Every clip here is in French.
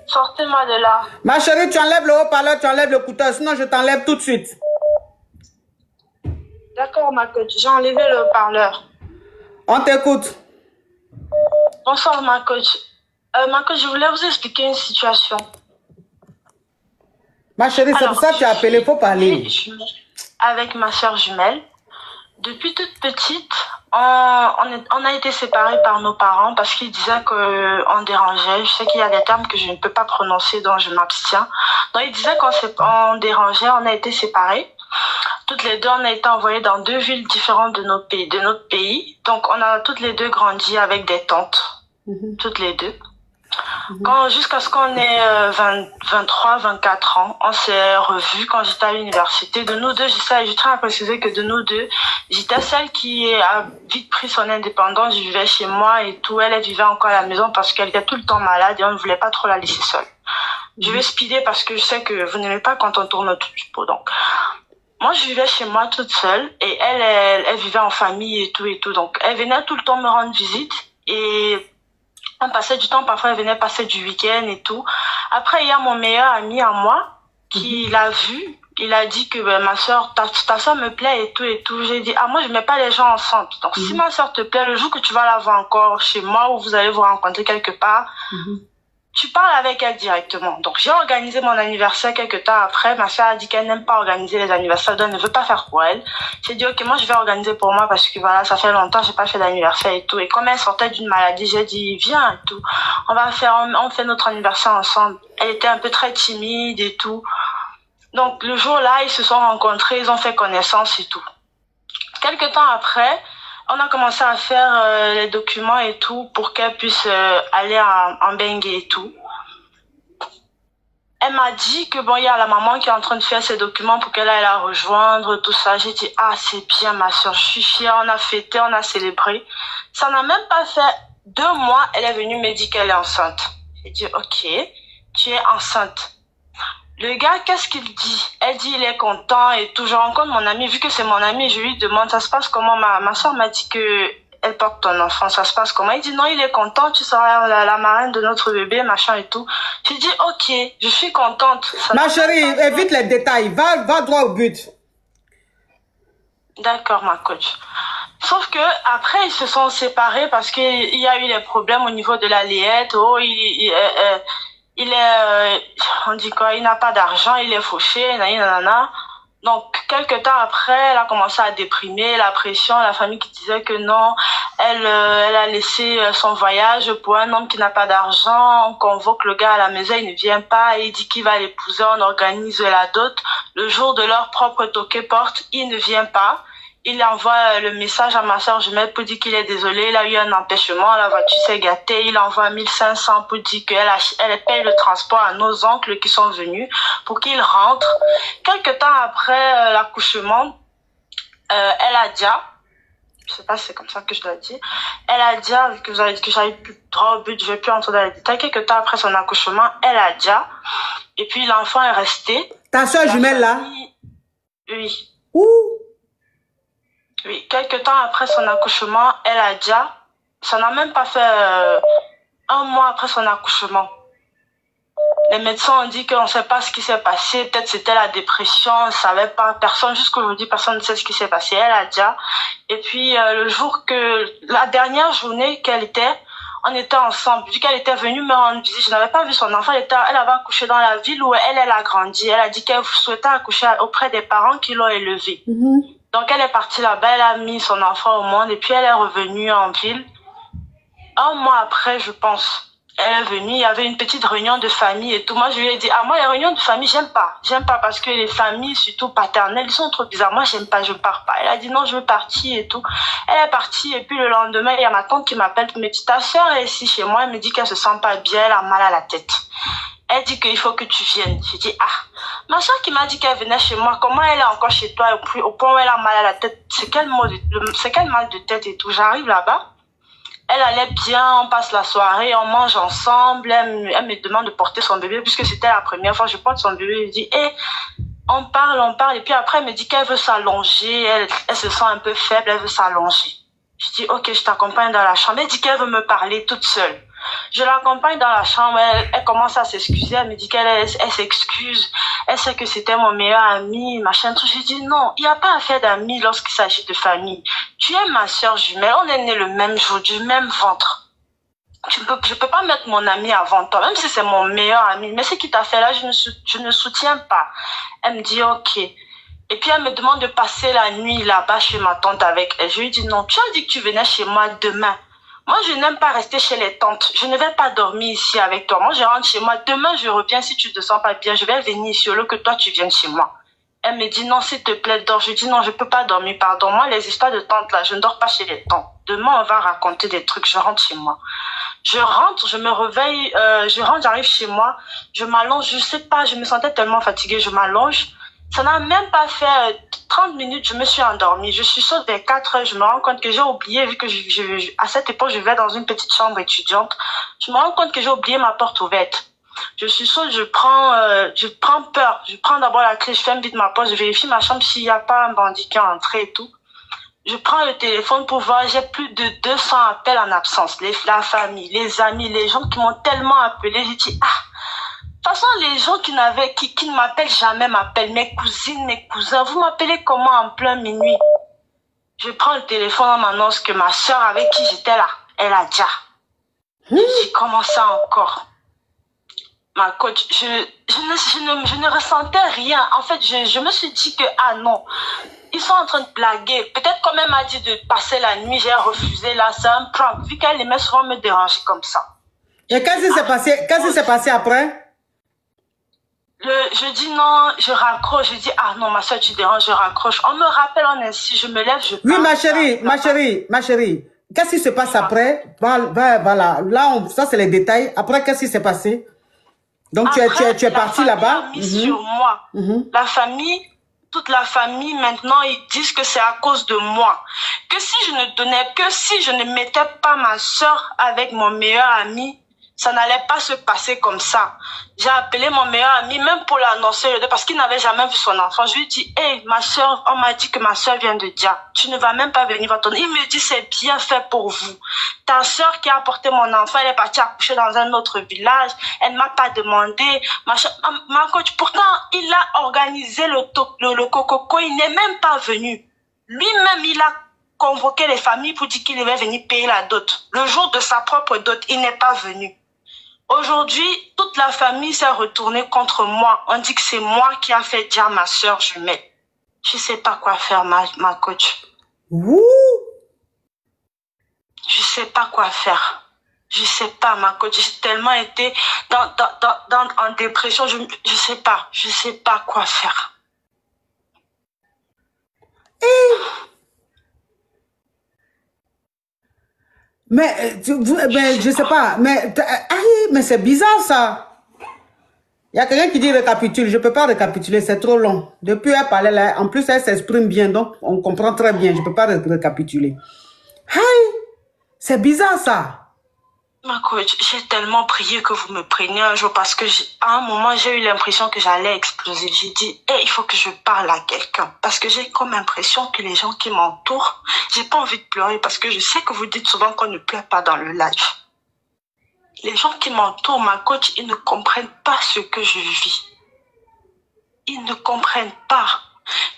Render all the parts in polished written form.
Sortez-moi de là. Ma chérie, tu enlèves le haut-parleur, tu enlèves le couteau, sinon je t'enlève tout de suite. D'accord, ma coach. J'ai enlevé le haut-parleur. On t'écoute. Bonsoir, ma coach. Ma coach, je voulais vous expliquer une situation. Ma chérie, c'est pour ça que tu as appelé, il faut parler. Avec ma soeur jumelle. Depuis toute petite, on a été séparés par nos parents parce qu'ils disaient qu'on dérangeait. Je sais qu'il y a des termes que je ne peux pas prononcer, donc je m'abstiens. Donc, ils disaient qu'on dérangeait, on a été séparés. Toutes les deux, on a été envoyées dans 2 villes différentes de notre pays. Donc, on a toutes les deux grandi avec des tantes. Toutes les deux. Jusqu'à ce qu'on ait 23, 24 ans, on s'est revus quand j'étais à l'université. De nous deux, je tiens à préciser que de nous deux, j'étais celle qui a vite pris son indépendance. Je vivais chez moi et tout. Elle vivait encore à la maison parce qu'elle était tout le temps malade et on ne voulait pas trop la laisser seule. Je vais speeder parce que je sais que vous n'aimez pas quand on tourne autour du pot. Donc, moi, je vivais chez moi toute seule et elle vivait en famille et tout. Donc, elle venait tout le temps me rendre visite et on passait du temps, parfois elle venait passer du week-end et tout. Après, il y a mon meilleur ami à moi qui l'a vu. Il a dit que ma soeur, ta soeur me plaît et tout. J'ai dit, moi je mets pas les gens ensemble. Donc si ma soeur te plaît, le jour que tu vas la voir encore chez moi ou vous allez vous rencontrer quelque part, tu parles avec elle directement. Donc j'ai organisé mon anniversaire quelques temps après. Ma soeur a dit qu'elle n'aime pas organiser les anniversaires, donc elle ne veut pas faire pour elle. J'ai dit ok, moi je vais organiser pour moi parce que voilà, ça fait longtemps que j'ai pas fait d'anniversaire et tout. Et comme elle sortait d'une maladie, j'ai dit viens et tout. On fait notre anniversaire ensemble. Elle était un peu très timide et tout. Donc le jour-là, ils se sont rencontrés, ils ont fait connaissance et tout. Quelques temps après, on a commencé à faire les documents et tout pour qu'elle puisse aller en Bengue et tout. Elle m'a dit que bon, il y a la maman qui est en train de faire ses documents pour qu'elle aille la rejoindre, tout ça. J'ai dit, c'est bien ma soeur, je suis fière, on a fêté, on a célébré. Ça n'a même pas fait 2 mois, elle est venue me dire qu'elle est enceinte. J'ai dit, ok, tu es enceinte. Le gars, qu'est-ce qu'il dit? Elle dit, il est content et tout. Je rencontre mon ami, vu que c'est mon ami, je lui demande, ça se passe comment? Ma soeur m'a dit que elle porte ton enfant, ça se passe comment? Il dit, non, il est content, tu seras la marraine de notre bébé, machin et tout. J'ai dit, ok, je suis contente. Ma chérie, évite les détails, va droit au but. D'accord, ma coach. Sauf que après ils se sont séparés parce qu'il y a eu des problèmes au niveau de la layette. On dit quoi, il n'a pas d'argent, il est fauché, nanana. Donc, quelques temps après, elle a commencé à déprimer, la pression, la famille qui disait que non, elle a laissé son voyage pour un homme qui n'a pas d'argent, on convoque le gars à la maison, il ne vient pas, il dit qu'il va l'épouser, on organise la dot. Le jour de leur propre toqué porte, il ne vient pas. Il envoie le message à ma soeur jumelle pour dire qu'il est désolé, il a eu un empêchement, la voiture s'est gâtée, il envoie 1500 pour dire qu'elle paye le transport à nos oncles qui sont venus pour qu'ils rentrent. Quelques temps après l'accouchement, elle a dit, je sais pas si c'est comme ça que je dois dire, elle a dit, vu que vous avez dit que j'avais plus droit au but, je vais plus entrer dans les détails, quelques temps après son accouchement, elle a dit, et puis l'enfant est resté. Ta soeur jumelle là? Oui. Ouh. Oui, quelques temps après son accouchement, elle a dit, ça n'a même pas fait 1 mois après son accouchement. Les médecins ont dit qu'on ne sait pas ce qui s'est passé, peut-être c'était la dépression, on ne savait pas, personne, jusqu'aujourd'hui, personne ne sait ce qui s'est passé, elle a dit. Et puis, la dernière journée qu'elle était, on était ensemble, vu qu'elle était venue me rendre visite, je n'avais pas vu son enfant, elle avait accouché dans la ville où elle a grandi, elle a dit qu'elle souhaitait accoucher auprès des parents qui l'ont élevée. Donc, elle est partie là-bas, elle a mis son enfant au monde et puis elle est revenue en ville. 1 mois après, je pense, elle est venue, il y avait une petite réunion de famille et tout. Moi, je lui ai dit, moi, les réunions de famille, j'aime pas. J'aime pas parce que les familles, surtout paternelles, ils sont trop bizarres. Moi, j'aime pas, je pars pas. Elle a dit, non, je veux partir et tout. Elle est partie et puis le lendemain, il y a ma tante qui m'appelle pour me dire, ta soeur est ici chez moi, elle me dit qu'elle se sent pas bien, elle a mal à la tête. Elle dit qu'il faut que tu viennes. J'ai dit, ma soeur qui m'a dit qu'elle venait chez moi, comment elle est encore chez toi au point où elle a mal à la tête? C'est quel mal de tête et tout? J'arrive là-bas. Elle allait bien, on passe la soirée, on mange ensemble. Elle me demande de porter son bébé puisque c'était la première fois. Je porte son bébé, je dis, on parle. Et puis après, elle me dit qu'elle veut s'allonger. Elle se sent un peu faible, elle veut s'allonger. Je dis, ok, je t'accompagne dans la chambre. Elle dit qu'elle veut me parler toute seule. Je l'accompagne dans la chambre, elle commence à s'excuser, elle me dit qu'elle s'excuse, elle sait que c'était mon meilleur ami, machin, tout. Je dis non, il n'y a pas affaire d'amis lorsqu'il s'agit de famille. Tu es ma soeur jumelle, on est nés le même jour, du même ventre. Je peux pas mettre mon ami avant toi, même si c'est mon meilleur ami. Mais ce qu'il t'a fait là, je ne soutiens pas. Elle me dit ok. Et puis elle me demande de passer la nuit là-bas chez ma tante avec elle. Je lui dis non, tu as dit que tu venais chez moi demain. Moi, je n'aime pas rester chez les tantes. Je ne vais pas dormir ici avec toi. Moi, je rentre chez moi. Demain, je reviens. Si tu te sens pas bien, je vais venir ici au lieu que toi, tu viennes chez moi. Elle me dit non, s'il te plaît, dors. Je dis non, je peux pas dormir. Pardon. Moi, les histoires de tantes là, je ne dors pas chez les tantes. Demain, on va raconter des trucs. Je rentre chez moi. Je rentre, je me réveille, j'arrive chez moi. Je m'allonge, je sais pas, je me sentais tellement fatiguée. Je m'allonge. Ça n'a même pas fait 30 minutes, je me suis endormie. Je suis saute vers 4 heures, je me rends compte que j'ai oublié, vu que à cette époque, je vivais dans une petite chambre étudiante. Je me rends compte que j'ai oublié ma porte ouverte. Je suis saute, je prends peur. Je prends d'abord la clé, je ferme vite ma porte, je vérifie ma chambre s'il n'y a pas un bandit qui est entré et tout. Je prends le téléphone pour voir, j'ai plus de 200 appels en absence. La famille, les amis, les gens qui m'ont tellement appelé, j'ai dit, ah, de toute façon, les gens qui ne m'appellent jamais m'appellent. Mes cousines, mes cousins, vous m'appelez comment en plein minuit? Je prends le téléphone, on m'annonce que ma soeur avec qui j'étais là, elle a déjà. Je dis, comment ça encore? Ma coach, je ne ressentais rien. En fait, je me suis dit que, ah non, ils sont en train de blaguer. Peut-être quand même m'a dit de passer la nuit, j'ai refusé là, c'est un prank, vu qu'elle aimait souvent me déranger comme ça. Et qu'est-ce qui s'est passé après? Je dis non, je raccroche, je dis ah non ma soeur tu déranges, je raccroche. On me rappelle, on insiste, je me lève, je Oui ma chérie, qu'est-ce qui se passe après? Voilà, là ça c'est les détails. Après qu'est-ce qui s'est passé? Donc après, tu es parti là-bas. Sur moi. La famille, toute la famille maintenant ils disent que c'est à cause de moi. Que si je ne mettais pas ma soeur avec mon meilleur ami, ça n'allait pas se passer comme ça. J'ai appelé mon meilleur ami, même pour l'annoncer, parce qu'il n'avait jamais vu son enfant. Je lui ai dit, hey, ma soeur, on m'a dit que ma soeur vient de Dia. Tu ne vas même pas venir voir ton... Il me dit, c'est bien fait pour vous. Ta soeur qui a apporté mon enfant, elle est partie accoucher dans un autre village. Elle ne m'a pas demandé. Ma coach, pourtant, il a organisé le coco. Il n'est même pas venu. Lui-même, il a convoqué les familles pour dire qu'il devait venir payer la dot. Le jour de sa propre dot, il n'est pas venu. Aujourd'hui, toute la famille s'est retournée contre moi. On dit que c'est moi qui a fait dire à ma soeur jumelle. Je ne sais pas quoi faire, ma coach. Ouh. Je ne sais pas quoi faire. Je ne sais pas, ma coach. J'ai tellement été en dépression. Je ne sais pas. Je ne sais pas quoi faire. Mais je sais pas, mais c'est bizarre ça. Il y a quelqu'un qui dit récapitule, je peux pas récapituler, c'est trop long. Depuis elle parlait là, en plus elle s'exprime bien, donc on comprend très bien, je peux pas récapituler. C'est bizarre ça. Ma coach, j'ai tellement prié que vous me preniez un jour parce que à un moment, j'ai eu l'impression que j'allais exploser. J'ai dit, hey, il faut que je parle à quelqu'un parce que j'ai comme impression que les gens qui m'entourent, j'ai pas envie de pleurer parce que je sais que vous dites souvent qu'on ne pleure pas dans le live. Les gens qui m'entourent, ma coach, ils ne comprennent pas ce que je vis. Ils ne comprennent pas.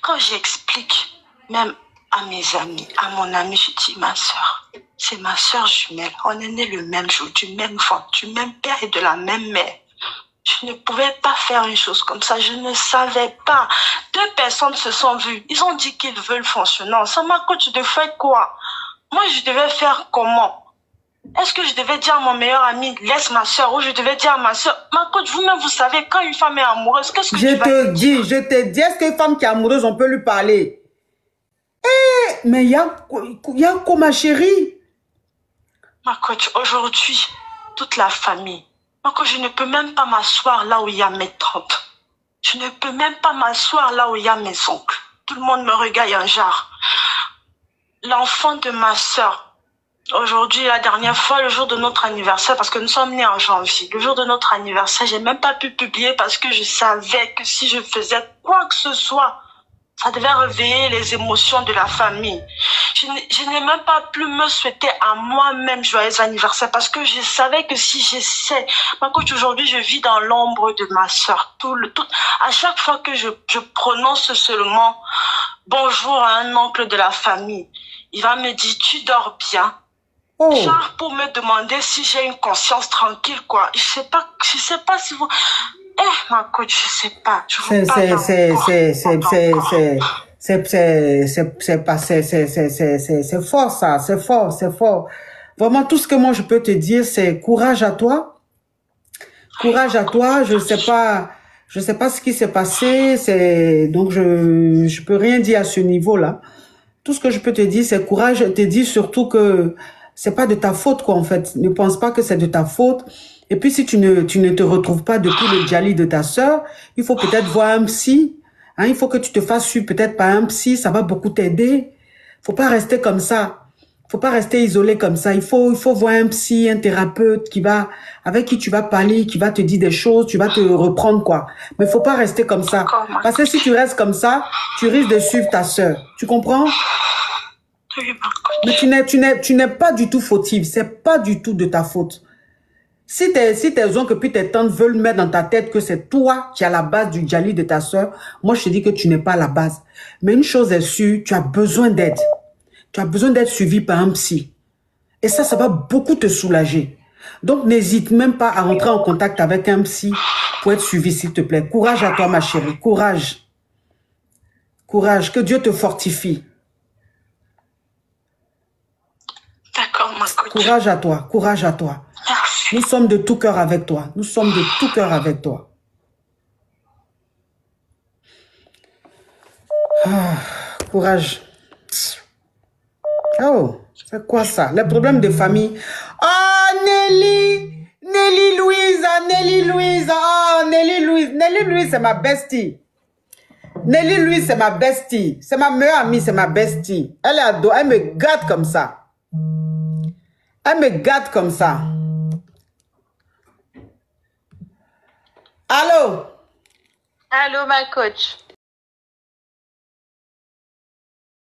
Quand j'explique, même à mes amis, à mon ami, je dis, ma soeur, c'est ma soeur jumelle. On est nés le même jour, du même ventre, du même père et de la même mère. Je ne pouvais pas faire une chose comme ça. Je ne savais pas. 2 personnes se sont vues. Ils ont dit qu'ils veulent fonctionner ensemble. Ma coach, je devais faire quoi? Moi, je devais faire comment? Est-ce que je devais dire à mon meilleur ami, laisse ma soeur, ou je devais dire à ma soeur, ma coach, vous-même, vous savez, quand une femme est amoureuse, qu'est-ce que je te dis, est-ce qu'une femme qui est amoureuse, on peut lui parler? Mais il y a quoi, ma chérie? Ma coach, aujourd'hui, toute la famille, ma coach, je ne peux même pas m'asseoir là où il y a mes tantes. Je ne peux même pas m'asseoir là où il y a mes oncles. Tout le monde me regarde en genre. L'enfant de ma soeur, aujourd'hui, la dernière fois, le jour de notre anniversaire, parce que nous sommes nés en janvier, le jour de notre anniversaire, j'ai même pas pu publier parce que je savais que si je faisais quoi que ce soit, Ça devait réveiller les émotions de la famille. Je n'ai même pas pu me souhaiter à moi-même joyeux anniversaire parce que je savais que si j'essaie, ma coach, aujourd'hui, je vis dans l'ombre de ma soeur. À chaque fois que je prononce seulement bonjour à un oncle de la famille, il va me dire, tu dors bien. Oh. Genre pour me demander si j'ai une conscience tranquille, quoi. Je sais pas si vous... Eh, ma coach, je sais pas. C'est fort ça, c'est fort, c'est fort. Vraiment, tout ce que moi je peux te dire, c'est courage à toi. Courage à toi, je sais pas ce qui s'est passé, donc je peux rien dire à ce niveau-là. Tout ce que je peux te dire, c'est courage. Te dis surtout que c'est pas de ta faute, quoi, en fait. Ne pense pas que c'est de ta faute. Et puis, si tu ne te retrouves pas depuis le djali de ta sœur, il faut peut-être voir un psy. Hein, il faut que tu te fasses suivre peut-être par un psy. Ça va beaucoup t'aider. Faut pas rester comme ça. Faut pas rester isolé comme ça. Il faut voir un psy, un thérapeute avec qui tu vas parler, qui va te dire des choses, tu vas te reprendre, quoi. Mais faut pas rester comme ça. Parce que si tu restes comme ça, tu risques de suivre ta sœur. Tu comprends? Mais tu n'es pas du tout fautive. C'est pas du tout de ta faute. Si tes oncles puis tes tantes veulent mettre dans ta tête que c'est toi qui as la base du djali de ta sœur, moi je te dis que tu n'es pas la base. Mais une chose est sûre, tu as besoin d'aide. Tu as besoin d'être suivi par un psy. Et ça va beaucoup te soulager. Donc n'hésite même pas à rentrer en contact avec un psy pour être suivi, s'il te plaît. Courage à toi, ma chérie. Courage. Courage. Que Dieu te fortifie. D'accord, ma coach. Courage à toi. Courage à toi. Merci. Nous sommes de tout cœur avec toi. Nous sommes de tout cœur avec toi. Ah, courage. Oh, c'est quoi ça? Les problèmes de famille. Oh, Nelly! Nelly Louise! Nelly Louise! Oh, Nelly Louise! Nelly Louise, c'est ma bestie. Nelly Louise, c'est ma bestie. C'est ma meilleure amie, c'est ma bestie. Elle est ado, elle me gâte comme ça. Elle me gâte comme ça. Allô? Allô, ma coach.